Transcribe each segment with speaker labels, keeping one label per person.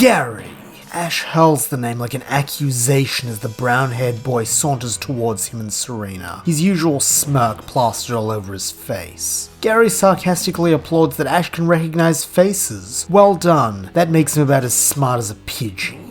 Speaker 1: Gary! Ash hurls the name like an accusation as the brown-haired boy saunters towards him and Serena, his usual smirk plastered all over his face. Gary sarcastically applauds that Ash can recognize faces. Well done, that makes him about as smart as a Pidgey.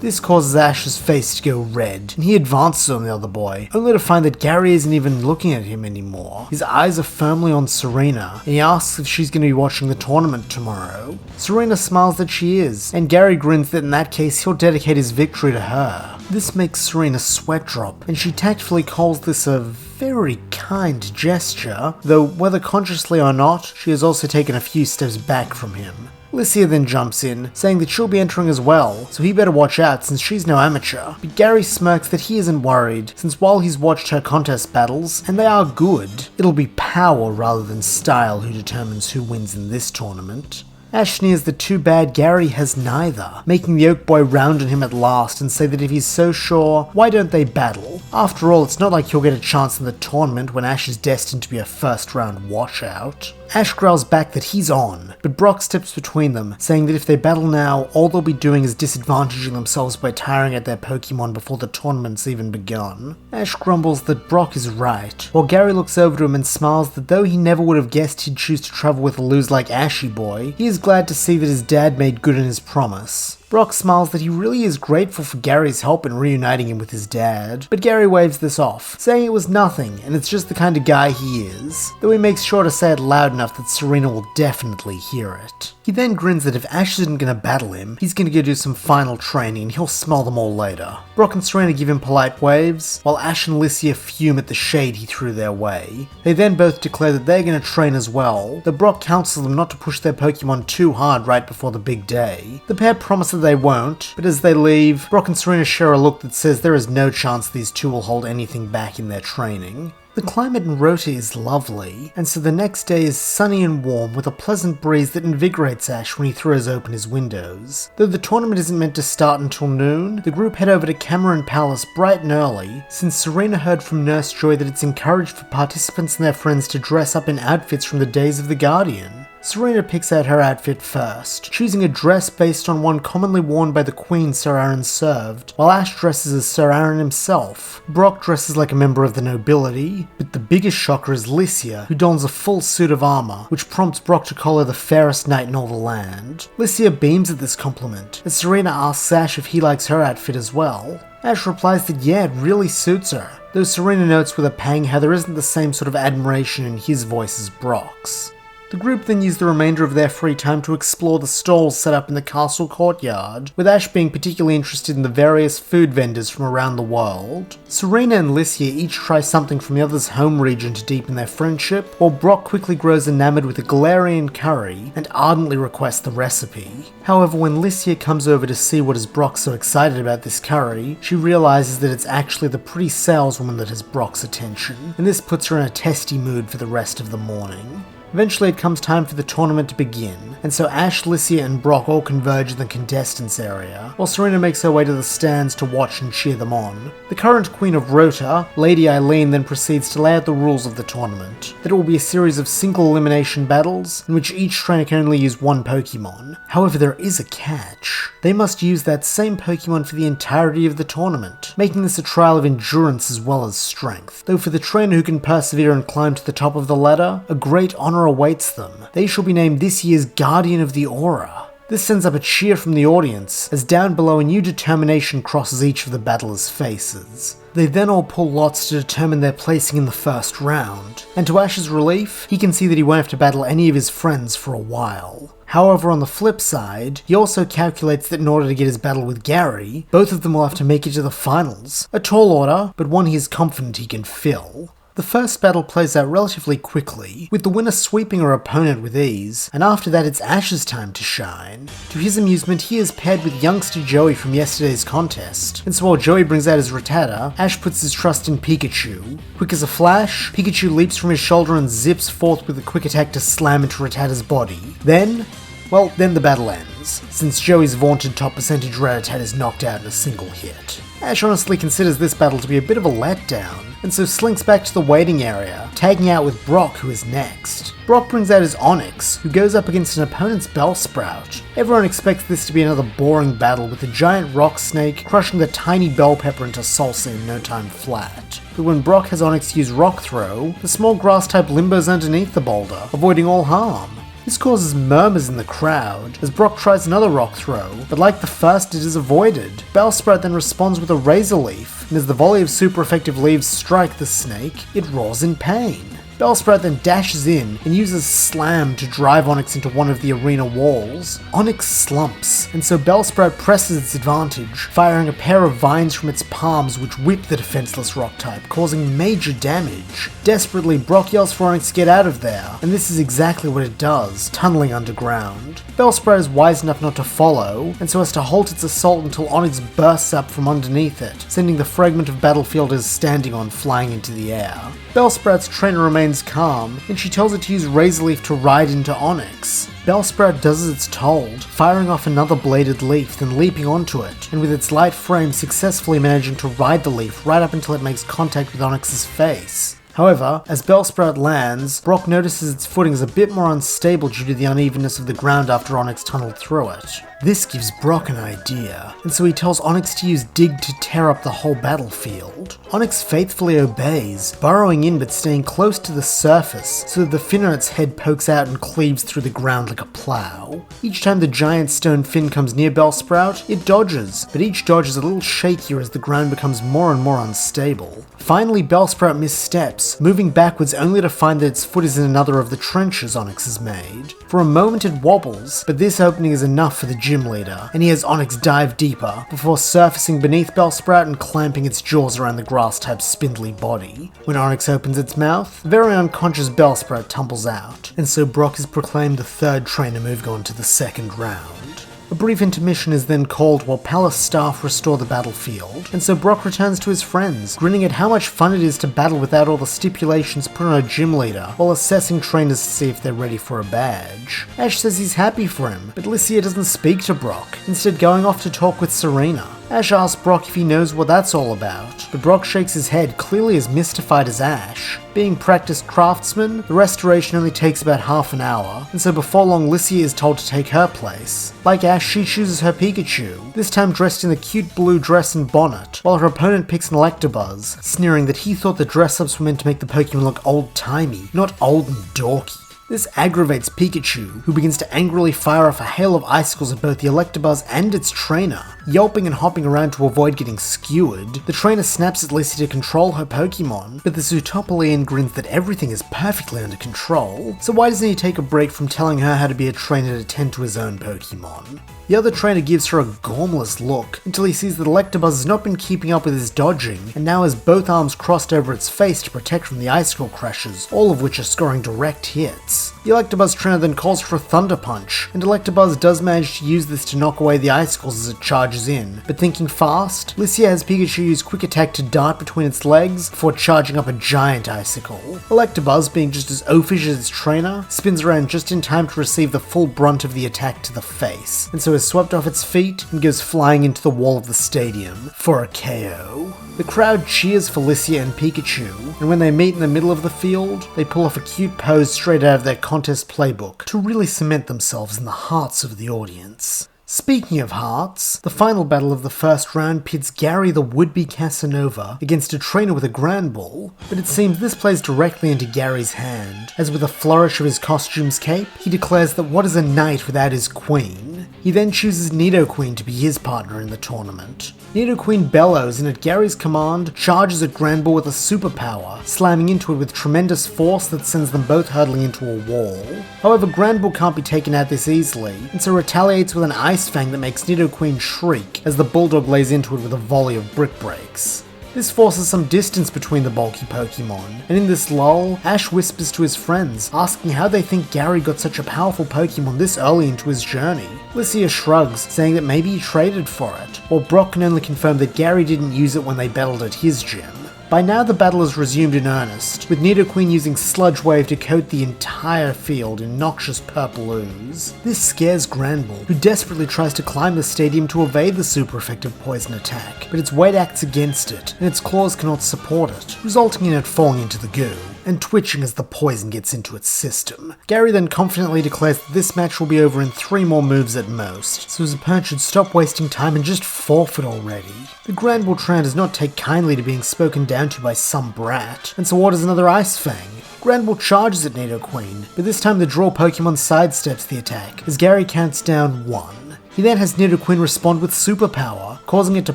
Speaker 1: This causes Ash's face to go red, and he advances on the other boy, only to find that Gary isn't even looking at him anymore. His eyes are firmly on Serena, and he asks if she's going to be watching the tournament tomorrow. Serena smiles that she is, and Gary grins that in that case he'll dedicate his victory to her. This makes Serena sweat drop, and she tactfully calls this a very kind gesture, though whether consciously or not, she has also taken a few steps back from him. Licia then jumps in, saying that she'll be entering as well, so he better watch out since she's no amateur. But Gary smirks that he isn't worried, since while he's watched her contest battles, and they are good, it'll be power rather than style who determines who wins in this tournament. Ash sneers that too bad Gary has neither, making the Oak Boy round on him at last and say that if he's so sure, why don't they battle? After all, it's not like he'll get a chance in the tournament when Ash is destined to be a first round washout. Ash growls back that he's on, but Brock steps between them, saying that if they battle now, all they'll be doing is disadvantaging themselves by tiring at their Pokemon before the tournament's even begun. Ash grumbles that Brock is right, while Gary looks over to him and smiles that though he never would have guessed he'd choose to travel with a loser like Ashy Boy, he is glad to see that his dad made good on his promise. Brock smiles that he really is grateful for Gary's help in reuniting him with his dad, but Gary waves this off, saying it was nothing and it's just the kind of guy he is, though he makes sure to say it loud enough that Serena will definitely hear it. He then grins that if Ash isn't going to battle him, he's going to go do some final training and he'll smell them all later. Brock and Serena give him polite waves, while Ash and Licia fume at the shade he threw their way. They then both declare that they're going to train as well, though Brock counsels them not to push their Pokemon too hard right before the big day. The pair promise that they won't, but as they leave, Brock and Serena share a look that says there is no chance these two will hold anything back in their training. The climate in Rota is lovely, and so the next day is sunny and warm with a pleasant breeze that invigorates Ash when he throws open his windows. Though the tournament isn't meant to start until noon, the group head over to Cameron Palace bright and early, since Serena heard from Nurse Joy that it's encouraged for participants and their friends to dress up in outfits from the days of the Guardian. Serena picks out her outfit first, choosing a dress based on one commonly worn by the Queen Sir Aaron served, while Ash dresses as Sir Aaron himself. Brock dresses like a member of the nobility, but the biggest shocker is Licia, who dons a full suit of armor, which prompts Brock to call her the fairest knight in all the land. Licia beams at this compliment, as Serena asks Ash if he likes her outfit as well. Ash replies that yeah, it really suits her, though Serena notes with a pang how there isn't the same sort of admiration in his voice as Brock's. The group then use the remainder of their free time to explore the stalls set up in the castle courtyard, with Ash being particularly interested in the various food vendors from around the world. Serena and Licia each try something from the other's home region to deepen their friendship, while Brock quickly grows enamored with a Galarian curry and ardently requests the recipe. However, when Licia comes over to see what has Brock so excited about this curry, she realizes that it's actually the pretty saleswoman that has Brock's attention, and this puts her in a testy mood for the rest of the morning. Eventually it comes time for the tournament to begin, and so Ash, Licia and Brock all converge in the contestants area, while Serena makes her way to the stands to watch and cheer them on. The current Queen of Rota, Lady Eileen, then proceeds to lay out the rules of the tournament, that it will be a series of single elimination battles, in which each trainer can only use one Pokemon. However, there is a catch. They must use that same Pokemon for the entirety of the tournament, making this a trial of endurance as well as strength. Though for the trainer who can persevere and climb to the top of the ladder, a great honor awaits them. They shall be named this year's Guardian of the Aura. This sends up a cheer from the audience, as down below a new determination crosses each of the battlers' faces. They then all pull lots to determine their placing in the first round, and to Ash's relief, he can see that he won't have to battle any of his friends for a while. However, on the flip side, he also calculates that in order to get his battle with Gary, both of them will have to make it to the finals. A tall order, but one he is confident he can fill. The first battle plays out relatively quickly, with the winner sweeping her opponent with ease, and after that it's Ash's time to shine. To his amusement, he is paired with youngster Joey from yesterday's contest, and so while Joey brings out his Rattata, Ash puts his trust in Pikachu. Quick as a flash, Pikachu leaps from his shoulder and zips forth with a quick attack to slam into Rattata's body. Then, Well, then the battle ends, since Joey's vaunted top percentage Rattata is knocked out in a single hit. Ash honestly considers this battle to be a bit of a letdown, and so slinks back to the waiting area, tagging out with Brock, who is next. Brock brings out his Onyx, who goes up against an opponent's Bellsprout. Everyone expects this to be another boring battle with the giant rock snake crushing the tiny bell pepper into salsa in no time flat. But when Brock has Onyx use Rock Throw, the small grass type limbos underneath the boulder, avoiding all harm. This causes murmurs in the crowd as Brock tries another rock throw, but like the first it is avoided. Bellsprout then responds with a Razor Leaf, and as the volley of super effective leaves strike the snake, it roars in pain. Bellsprout then dashes in and uses Slam to drive Onyx into one of the arena walls. Onyx slumps, and so Bellsprout presses its advantage, firing a pair of vines from its palms which whip the defenseless rock type, causing major damage. Desperately, Brock yells for Onyx to get out of there, and this is exactly what it does, tunneling underground. Bellsprout is wise enough not to follow, and so has to halt its assault until Onyx bursts up from underneath it, sending the fragment of battlefield it is standing on flying into the air. Bellsprout's trainer remains calm, and she tells it to use Razor Leaf to ride into Onyx. Bellsprout does as it's told, firing off another bladed leaf, then leaping onto it, and with its light frame successfully managing to ride the leaf right up until it makes contact with Onyx's face. However, as Bellsprout lands, Brock notices its footing is a bit more unstable due to the unevenness of the ground after Onyx tunneled through it. This gives Brock an idea, and so he tells Onyx to use Dig to tear up the whole battlefield. Onyx faithfully obeys, burrowing in but staying close to the surface so that the fin on its head pokes out and cleaves through the ground like a plow. Each time the giant stone fin comes near Bellsprout, it dodges, but each dodge is a little shakier as the ground becomes more and more unstable. Finally, Bellsprout missteps, moving backwards only to find that its foot is in another of the trenches Onyx has made. For a moment it wobbles, but this opening is enough for the gym leader, and he has Onyx dive deeper, before surfacing beneath Bellsprout and clamping its jaws around the grass-type's spindly body. When Onyx opens its mouth, the very unconscious Bellsprout tumbles out, and so Brock is proclaimed the third trainer moving on to the second round. A brief intermission is then called while Palace staff restore the battlefield, and so Brock returns to his friends, grinning at how much fun it is to battle without all the stipulations put on a gym leader, while assessing trainers to see if they're ready for a badge. Ash says he's happy for him, but Licia doesn't speak to Brock, instead going off to talk with Serena. Ash asks Brock if he knows what that's all about, but Brock shakes his head, clearly as mystified as Ash. Being practiced craftsman, the restoration only takes about half an hour, and so before long Licia is told to take her place. Like Ash, she chooses her Pikachu, this time dressed in a cute blue dress and bonnet, while her opponent picks an Electabuzz, sneering that he thought the dress-ups were meant to make the Pokemon look old-timey, not old and dorky. This aggravates Pikachu, who begins to angrily fire off a hail of icicles at both the Electabuzz and its trainer. Yelping and hopping around to avoid getting skewered, the trainer snaps at Lissy to control her Pokemon, but the Zootopolean grins that everything is perfectly under control, so why doesn't he take a break from telling her how to be a trainer to tend to his own Pokemon? The other trainer gives her a gormless look, until he sees that Electabuzz has not been keeping up with his dodging, and now has both arms crossed over its face to protect from the icicle crashes, all of which are scoring direct hits. The Electabuzz trainer then calls for a Thunder Punch, and Electabuzz does manage to use this to knock away the icicles as it charges in, but thinking fast, Licia has Pikachu use Quick Attack to dart between its legs before charging up a giant icicle. Electabuzz, being just as oafish as its trainer, spins around just in time to receive the full brunt of the attack to the face, and so is swept off its feet and goes flying into the wall of the stadium for a KO. The crowd cheers for Licia and Pikachu, and when they meet in the middle of the field, they pull off a cute pose straight out of their contest playbook to really cement themselves in the hearts of the audience. Speaking of hearts, the final battle of the first round pits Gary the would-be Casanova against a trainer with a Grand Ball, but it seems this plays directly into Gary's hand, as with a flourish of his costume's cape, he declares that what is a knight without his queen? He then chooses Nidoqueen to be his partner in the tournament. Nidoqueen bellows and at Gary's command charges at Grand Ball with a superpower, slamming into it with tremendous force that sends them both hurtling into a wall. However, Grand Ball can't be taken out this easily, and so retaliates with an Ice Fang that makes Nidoqueen shriek as the Bulldog lays into it with a volley of Brick Breaks. This forces some distance between the bulky Pokemon, and in this lull, Ash whispers to his friends, asking how they think Gary got such a powerful Pokemon this early into his journey. Licia shrugs, saying that maybe he traded for it, while Brock can only confirm that Gary didn't use it when they battled at his gym. By now the battle is resumed in earnest, with Nidoqueen using Sludge Wave to coat the entire field in noxious purple ooze. This scares Granbull, who desperately tries to climb the stadium to evade the super effective poison attack, but its weight acts against it, and its claws cannot support it, resulting in it falling into the goo, and twitching as the poison gets into its system. Gary then confidently declares that this match will be over in 3 more moves at most, so his opponent should stop wasting time and just forfeit already. The Granbull Tran does not take kindly to being spoken down to by some brat, and so orders another Ice Fang. Granbull charges at Nidoqueen, but this time the draw Pokemon sidesteps the attack, as Gary counts down 1. He then has Nidoqueen respond with Superpower, causing it to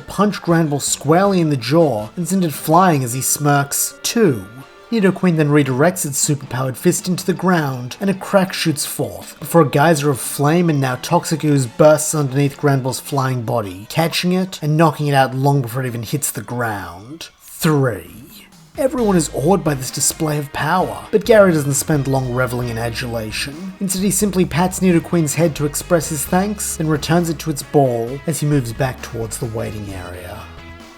Speaker 1: punch Granbull squarely in the jaw and send it flying as he smirks 2. Nidoqueen then redirects its superpowered fist into the ground, and a crack shoots forth, before a geyser of flame and now toxic ooze bursts underneath Granbull's flying body, catching it and knocking it out long before it even hits the ground. 3. Everyone is awed by this display of power, but Gary doesn't spend long reveling in adulation. Instead he simply pats Nidoqueen's head to express his thanks, and returns it to its ball as he moves back towards the waiting area.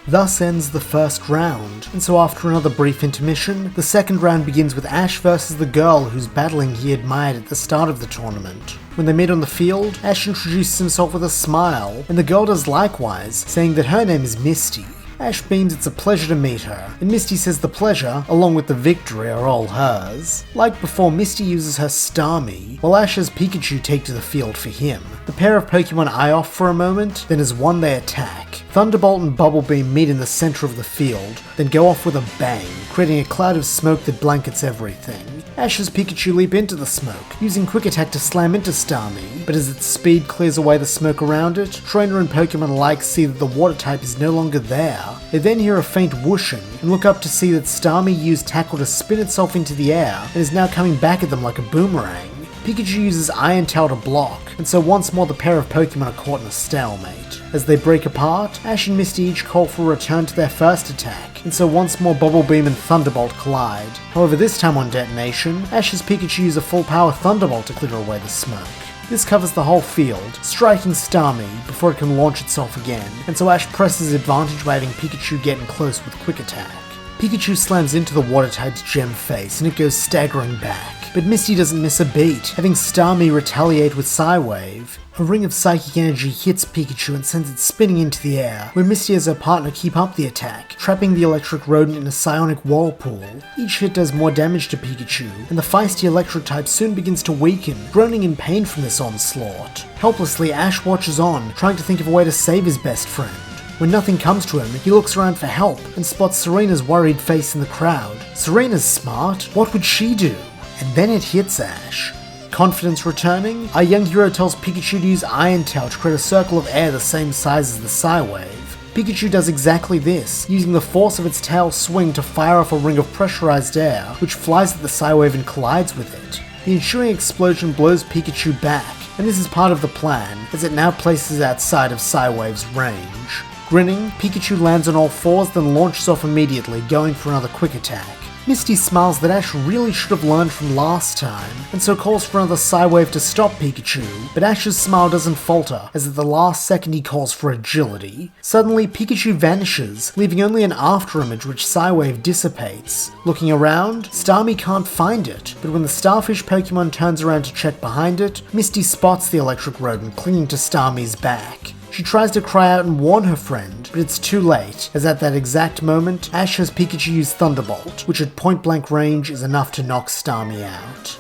Speaker 1: Thus ends the first round, and so after another brief intermission, the second round begins with Ash versus the girl whose battling he admired at the start of the tournament. When they meet on the field, Ash introduces himself with a smile, and the girl does likewise, saying that her name is Misty. Ash beams it's a pleasure to meet her, and Misty says the pleasure, along with the victory, are all hers. Like before, Misty uses her Starmie, while Ash has Pikachu take to the field for him. The pair of Pokemon eye off for a moment, then as one they attack. Thunderbolt and Bubble Beam meet in the center of the field, then go off with a bang, creating a cloud of smoke that blankets everything. Ash's Pikachu leap into the smoke, using Quick Attack to slam into Starmie, but as its speed clears away the smoke around it, trainer and Pokemon alike see that the water type is no longer there. They then hear a faint whooshing, and look up to see that Starmie used Tackle to spin itself into the air, and is now coming back at them like a boomerang. Pikachu uses Iron Tail to block, and so once more the pair of Pokemon are caught in a stalemate. As they break apart, Ash and Misty each call for a return to their first attack, and so once more Bubble Beam and Thunderbolt collide. However, this time on detonation, Ash's Pikachu use a full power Thunderbolt to clear away the smoke. This covers the whole field, striking Starmie before it can launch itself again, and so Ash presses advantage by having Pikachu get in close with Quick Attack. Pikachu slams into the water type's gem face and it goes staggering back, but Misty doesn't miss a beat, having Starmie retaliate with Psywave. A ring of psychic energy hits Pikachu and sends it spinning into the air, where Misty and her partner keep up the attack, trapping the electric rodent in a psionic whirlpool. Each hit does more damage to Pikachu, and the feisty electric type soon begins to weaken, groaning in pain from this onslaught. Helplessly, Ash watches on, trying to think of a way to save his best friend. When nothing comes to him, he looks around for help and spots Serena's worried face in the crowd. Serena's smart, what would she do? And then it hits Ash. Confidence returning, our young hero tells Pikachu to use Iron Tail to create a circle of air the same size as the Psywave. Pikachu does exactly this, using the force of its tail swing to fire off a ring of pressurized air, which flies at the Psywave and collides with it. The ensuing explosion blows Pikachu back, and this is part of the plan, as it now places outside of Psywave's range. Grinning, Pikachu lands on all fours, then launches off immediately, going for another Quick Attack. Misty smiles that Ash really should have learned from last time, and so calls for another Psywave to stop Pikachu, but Ash's smile doesn't falter, as at the last second he calls for agility. Suddenly, Pikachu vanishes, leaving only an afterimage which Psywave dissipates. Looking around, Starmie can't find it, but when the Starfish Pokemon turns around to check behind it, Misty spots the electric rodent clinging to Starmie's back. She tries to cry out and warn her friend, but it's too late, as at that exact moment, Ash has Pikachu use Thunderbolt, which at point-blank range is enough to knock Starmie out.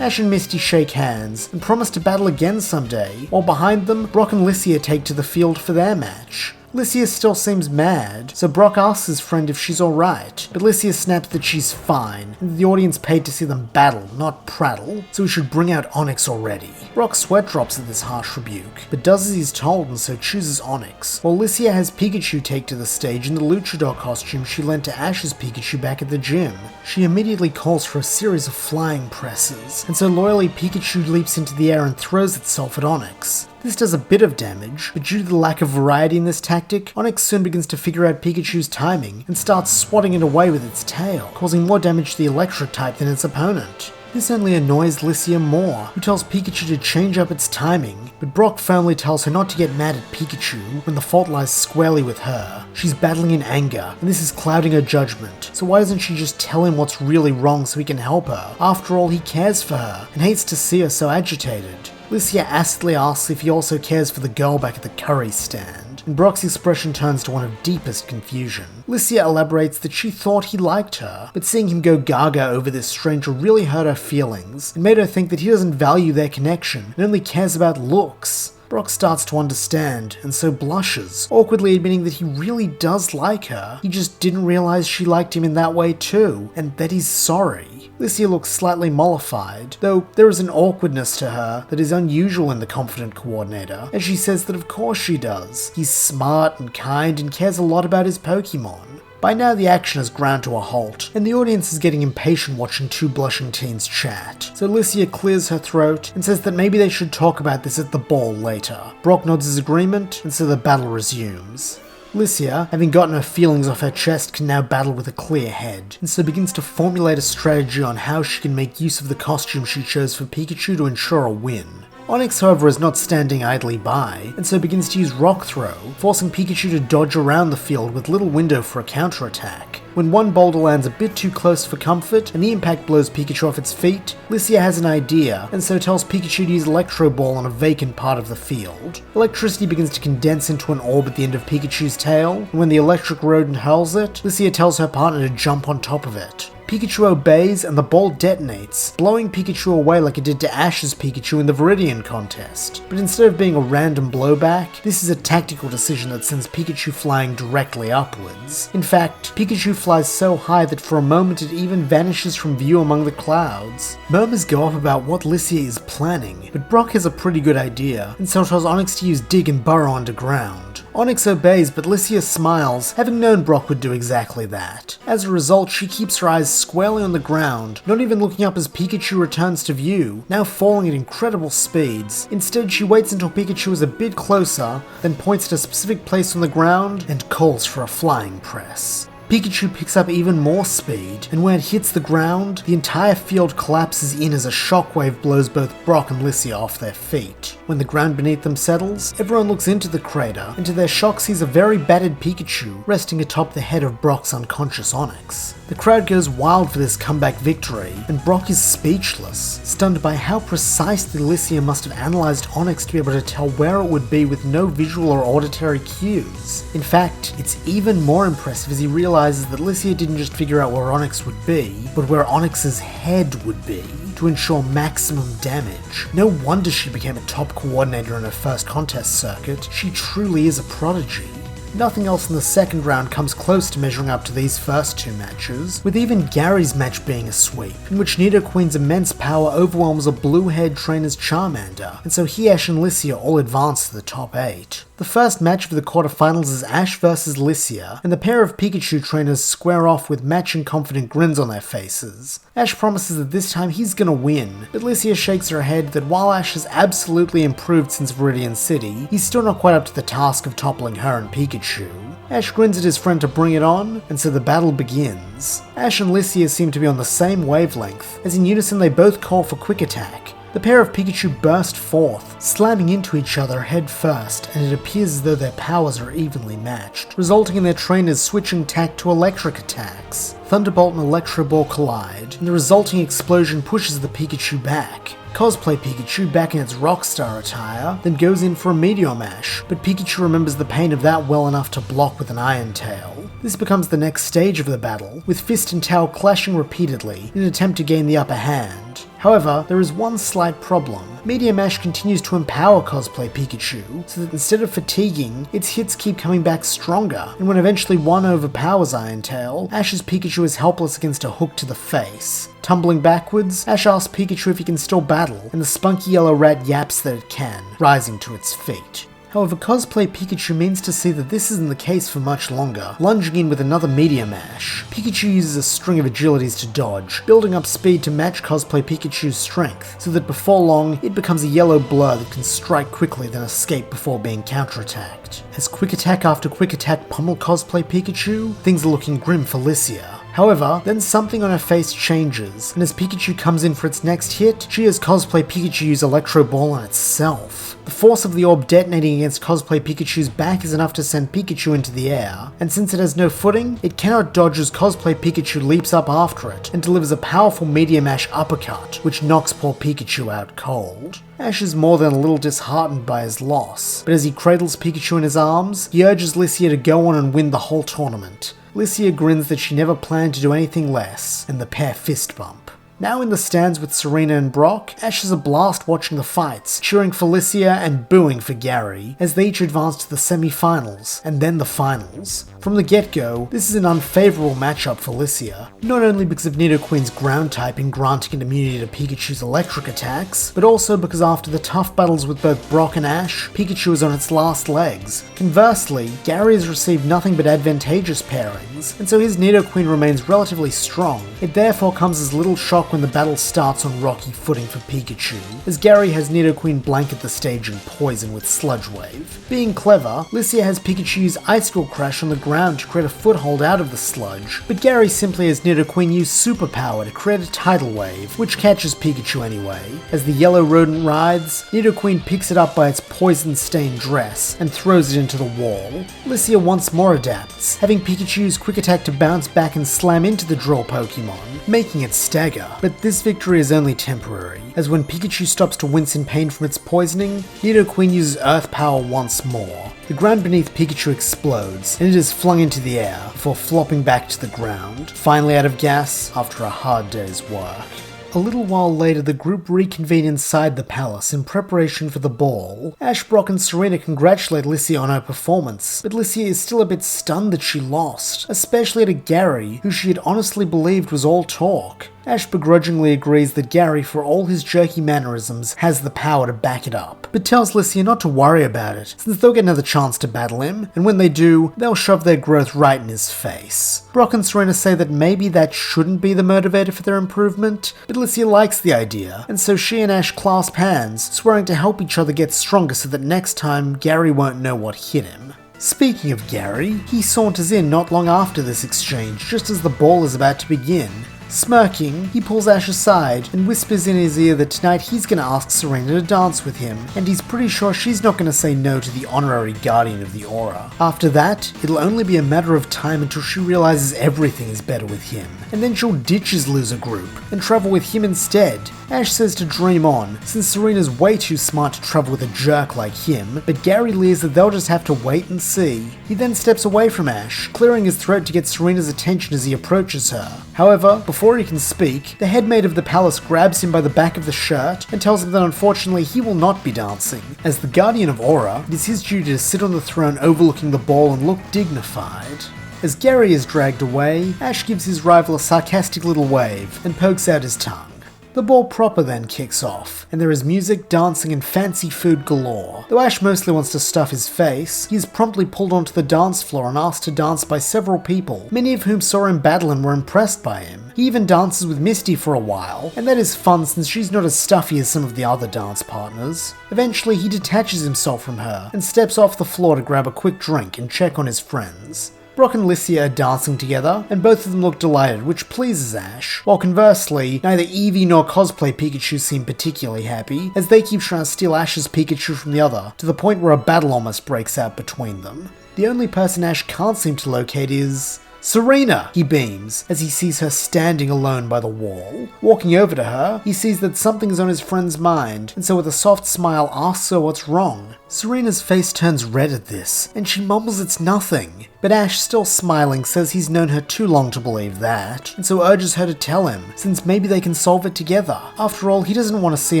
Speaker 1: Ash and Misty shake hands, and promise to battle again someday, while behind them, Brock and Lycia take to the field for their match. Lycia still seems mad, so Brock asks his friend if she's alright, but Lycia snaps that she's fine, and that the audience paid to see them battle, not prattle, so we should bring out Onix already. Brock sweat drops at this harsh rebuke, but does as he's told and so chooses Onix, while Lycia has Pikachu take to the stage in the luchador costume she lent to Ash's Pikachu back at the gym. She immediately calls for a series of flying presses, and so loyally Pikachu leaps into the air and throws itself at Onix. This does a bit of damage, but due to the lack of variety in this tactic, Onix soon begins to figure out Pikachu's timing and starts swatting it away with its tail, causing more damage to the electric type than its opponent. This only annoys Licia more, who tells Pikachu to change up its timing, but Brock firmly tells her not to get mad at Pikachu when the fault lies squarely with her. She's battling in anger, and this is clouding her judgment, so why doesn't she just tell him what's really wrong so he can help her? After all, he cares for her, and hates to see her so agitated. Licia acidly asks if he also cares for the girl back at the curry stand, and Brock's expression turns to one of deepest confusion. Licia elaborates that she thought he liked her, but seeing him go gaga over this stranger really hurt her feelings, and made her think that he doesn't value their connection and only cares about looks. Brock starts to understand, and so blushes, awkwardly admitting that he really does like her, he just didn't realize she liked him in that way too, and that he's sorry. Licia looks slightly mollified, though there is an awkwardness to her that is unusual in the confident coordinator, as she says that of course she does. He's smart and kind and cares a lot about his Pokemon. By now the action has ground to a halt, and the audience is getting impatient watching two blushing teens chat, so Licia clears her throat and says that maybe they should talk about this at the ball later. Brock nods his agreement, and so the battle resumes. Licia, having gotten her feelings off her chest, can now battle with a clear head, and so begins to formulate a strategy on how she can make use of the costume she chose for Pikachu to ensure a win. Onix, however, is not standing idly by, and so begins to use Rock Throw, forcing Pikachu to dodge around the field with little window for a counterattack. When one boulder lands a bit too close for comfort, and the impact blows Pikachu off its feet, Licia has an idea, and so tells Pikachu to use Electro Ball on a vacant part of the field. Electricity begins to condense into an orb at the end of Pikachu's tail, and when the electric rodent hurls it, Licia tells her partner to jump on top of it. Pikachu obeys and the ball detonates, blowing Pikachu away like it did to Ash's Pikachu in the Viridian contest. But instead of being a random blowback, this is a tactical decision that sends Pikachu flying directly upwards. In fact, Pikachu flies so high that for a moment it even vanishes from view among the clouds. Murmurs go up about what Licia is planning, but Brock has a pretty good idea, and so tells Onix to use Dig and burrow underground. Onix obeys, but Licia smiles, having known Brock would do exactly that. As a result, she keeps her eyes squarely on the ground, not even looking up as Pikachu returns to view, now falling at incredible speeds. Instead, she waits until Pikachu is a bit closer, then points at a specific place on the ground and calls for a flying press. Pikachu picks up even more speed, and when it hits the ground, the entire field collapses in as a shockwave blows both Brock and Licia off their feet. When the ground beneath them settles, everyone looks into the crater, and to their shock sees a very battered Pikachu resting atop the head of Brock's unconscious Onix. The crowd goes wild for this comeback victory, and Brock is speechless, stunned by how precisely Licia must have analysed Onix to be able to tell where it would be with no visual or auditory cues. In fact, it's even more impressive as he realizes that Licia didn't just figure out where Onix would be, but where Onix's head would be, to ensure maximum damage. No wonder she became a top coordinator in her first contest circuit. She truly is a prodigy. Nothing else in the second round comes close to measuring up to these first two matches, with even Gary's match being a sweep, in which Nidoqueen's immense power overwhelms a blue-haired trainer's Charmander, and so he, Ash, and Licia all advance to the top 8. The first match for the quarterfinals is Ash vs Licia, and the pair of Pikachu trainers square off with matching confident grins on their faces. Ash promises that this time he's gonna win, but Licia shakes her head that while Ash has absolutely improved since Viridian City, he's still not quite up to the task of toppling her and Pikachu. Ash grins at his friend to bring it on, and so the battle begins. Ash and Licia seem to be on the same wavelength, as in unison they both call for Quick Attack. The pair of Pikachu burst forth, slamming into each other head first, and it appears as though their powers are evenly matched, resulting in their trainers switching tack to electric attacks. Thunderbolt and Electro Ball collide, and the resulting explosion pushes the Pikachu back. Cosplay Pikachu, back in its Rockstar attire, then goes in for a Meteor Mash, but Pikachu remembers the pain of that well enough to block with an Iron Tail. This becomes the next stage of the battle, with Fist and Tail clashing repeatedly in an attempt to gain the upper hand. However, there is one slight problem. Meteor Mash continues to empower Cosplay Pikachu, so that instead of fatiguing, its hits keep coming back stronger, and when eventually one overpowers Iron Tail, Ash's Pikachu is helpless against a hook to the face. Tumbling backwards, Ash asks Pikachu if he can still battle, and the spunky yellow rat yaps that it can, rising to its feet. However, Cosplay Pikachu means to see that this isn't the case for much longer, lunging in with another Meteor Mash. Pikachu uses a string of agilities to dodge, building up speed to match Cosplay Pikachu's strength, so that before long, it becomes a yellow blur that can strike quickly then escape before being counterattacked. As Quick Attack after Quick Attack pummel Cosplay Pikachu, things are looking grim for Licia. However, then something on her face changes, and as Pikachu comes in for its next hit, she has Cosplay Pikachu use Electro Ball on itself. The force of the orb detonating against Cosplay Pikachu's back is enough to send Pikachu into the air, and since it has no footing, it cannot dodge as Cosplay Pikachu leaps up after it and delivers a powerful Medium Ash uppercut, which knocks poor Pikachu out cold. Ash is more than a little disheartened by his loss, but as he cradles Pikachu in his arms, he urges Licia to go on and win the whole tournament. Licia grins that she never planned to do anything less, and the pair fist bump. Now in the stands with Serena and Brock, Ash has a blast watching the fights, cheering for Licia and booing for Gary, as they each advance to the semi-finals, and then the finals. From the get-go, this is an unfavourable matchup for Licia, not only because of Nidoqueen's ground typing granting an immunity to Pikachu's electric attacks, but also because after the tough battles with both Brock and Ash, Pikachu is on its last legs. Conversely, Gary has received nothing but advantageous pairings, and so his Nidoqueen remains relatively strong. It therefore comes as little shock when the battle starts on rocky footing for Pikachu, as Gary has Nidoqueen blanket the stage in poison with Sludge Wave. Being clever, Licia has Pikachu use Icicle Crash on the ground to create a foothold out of the sludge, but Gary simply has Nidoqueen use Superpower to create a Tidal Wave, which catches Pikachu anyway. As the yellow rodent rides, Nidoqueen picks it up by its poison-stained dress and throws it into the wall. Licia once more adapts, having Pikachu use Quick Attack to bounce back and slam into the Drill Pokemon, making it stagger. But this victory is only temporary, as when Pikachu stops to wince in pain from its poisoning, Nidoqueen uses Earth Power once more. The ground beneath Pikachu explodes, and it is flung into the air, before flopping back to the ground, finally out of gas after a hard day's work. A little while later, the group reconvene inside the palace in preparation for the ball. Ash, Brock and Serena congratulate Licia on her performance, but Licia is still a bit stunned that she lost, especially to Gary, who she had honestly believed was all talk. Ash begrudgingly agrees that Gary, for all his jerky mannerisms, has the power to back it up, but tells Licia not to worry about it, since they'll get another chance to battle him, and when they do, they'll shove their growth right in his face. Brock and Serena say that maybe that shouldn't be the motivator for their improvement, but Licia likes the idea, and so she and Ash clasp hands, swearing to help each other get stronger so that next time, Gary won't know what hit him. Speaking of Gary, he saunters in not long after this exchange, just as the ball is about to begin. Smirking, he pulls Ash aside and whispers in his ear that tonight he's going to ask Serena to dance with him, and he's pretty sure she's not going to say no to the honorary guardian of the aura. After that, it'll only be a matter of time until she realizes everything is better with him, and then she'll ditch his loser group and travel with him instead. Ash says to dream on, since Serena's way too smart to travel with a jerk like him, but Gary leers that they'll just have to wait and see. He then steps away from Ash, clearing his throat to get Serena's attention as he approaches her. However, before he can speak, the headmaid of the palace grabs him by the back of the shirt and tells him that unfortunately he will not be dancing. As the guardian of aura, it is his duty to sit on the throne overlooking the ball and look dignified. As Gary is dragged away, Ash gives his rival a sarcastic little wave and pokes out his tongue. The ball proper then kicks off, and there is music, dancing, and fancy food galore. Though Ash mostly wants to stuff his face, he is promptly pulled onto the dance floor and asked to dance by several people, many of whom saw him battle and were impressed by him. He even dances with Misty for a while, and that is fun since she's not as stuffy as some of the other dance partners. Eventually, he detaches himself from her and steps off the floor to grab a quick drink and check on his friends. Brock and Licia are dancing together, and both of them look delighted, which pleases Ash, while conversely, neither Eevee nor Cosplay Pikachu seem particularly happy, as they keep trying to steal Ash's Pikachu from the other, to the point where a battle almost breaks out between them. The only person Ash can't seem to locate is Serena! He beams, as he sees her standing alone by the wall. Walking over to her, he sees that something is on his friend's mind, and so with a soft smile asks her what's wrong. Serena's face turns red at this, and she mumbles it's nothing. But Ash, still smiling, says he's known her too long to believe that, and so urges her to tell him, since maybe they can solve it together. After all, he doesn't want to see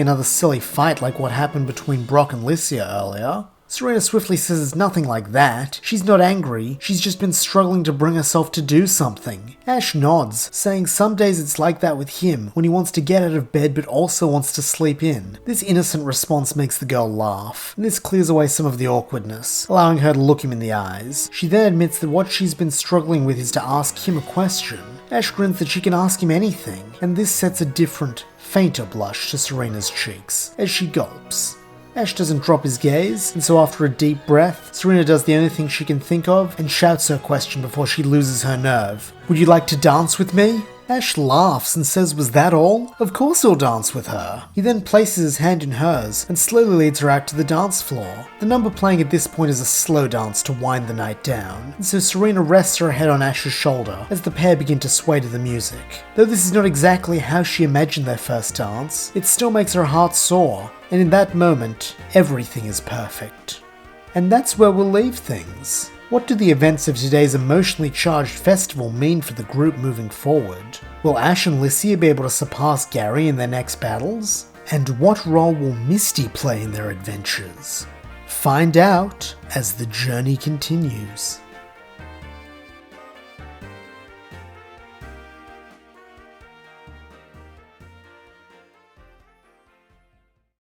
Speaker 1: another silly fight like what happened between Brock and Licia earlier. Serena swiftly says it's nothing like that. She's not angry, she's just been struggling to bring herself to do something. Ash nods, saying some days it's like that with him, when he wants to get out of bed but also wants to sleep in. This innocent response makes the girl laugh, and this clears away some of the awkwardness, allowing her to look him in the eyes. She then admits that what she's been struggling with is to ask him a question. Ash grins that she can ask him anything, and this sets a different, fainter blush to Serena's cheeks, as she gulps. Ash doesn't drop his gaze, and so after a deep breath, Serena does the only thing she can think of and shouts her question before she loses her nerve. Would you like to dance with me? Ash laughs and says, was that all? Of course he'll dance with her. He then places his hand in hers and slowly leads her out to the dance floor. The number playing at this point is a slow dance to wind the night down, and so Serena rests her head on Ash's shoulder as the pair begin to sway to the music. Though this is not exactly how she imagined their first dance, it still makes her heart soar, and in that moment, everything is perfect. And that's where we'll leave things. What do the events of today's emotionally charged festival mean for the group moving forward? Will Ash and Lycia be able to surpass Gary in their next battles? And what role will Misty play in their adventures? Find out as the journey continues.